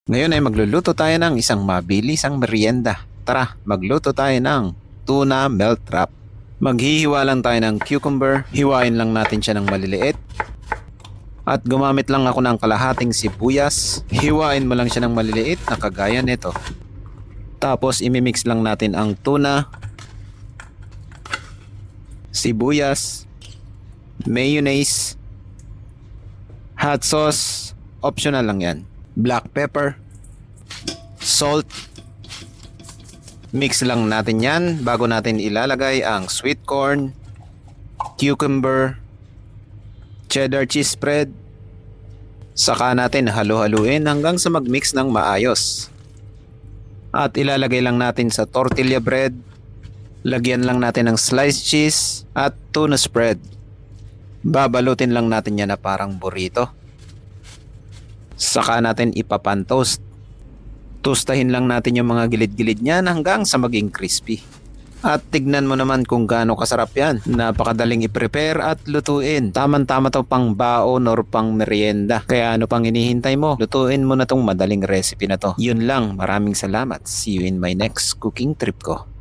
Ngayon ay magluluto tayo ng isang mabilisang merienda. Tara, magluto tayo ng tuna melt wrap. Maghihiwa lang tayo ng cucumber, hiwain lang natin siya ng maliliit. At gumamit lang ako ng kalahating sibuyas, hiwain mo lang siya ng maliliit na kagaya nito. Tapos imimix lang natin ang tuna, sibuyas, mayonnaise, hot sauce, optional lang yan, black pepper, salt. Mix lang natin yan bago natin ilalagay ang sweet corn, cucumber, cheddar cheese spread. Saka natin halu-haluin hanggang sa mag-mix ng maayos. At ilalagay lang natin sa tortilla bread. Lagyan lang natin ng sliced cheese at tuna spread. Babalutin lang natin yan na parang burrito. Saka natin ipapan-toast. Tostahin lang natin yung mga gilid-gilid niyan hanggang sa maging crispy. At tignan mo naman kung gaano kasarap yan. Napakadaling i-prepare at lutuin. Taman-tama to pang baon or pang merienda. Kaya ano pang hinihintay mo? Lutuin mo na tong madaling recipe na to. Yun lang, maraming salamat. See you in my next cooking trip ko.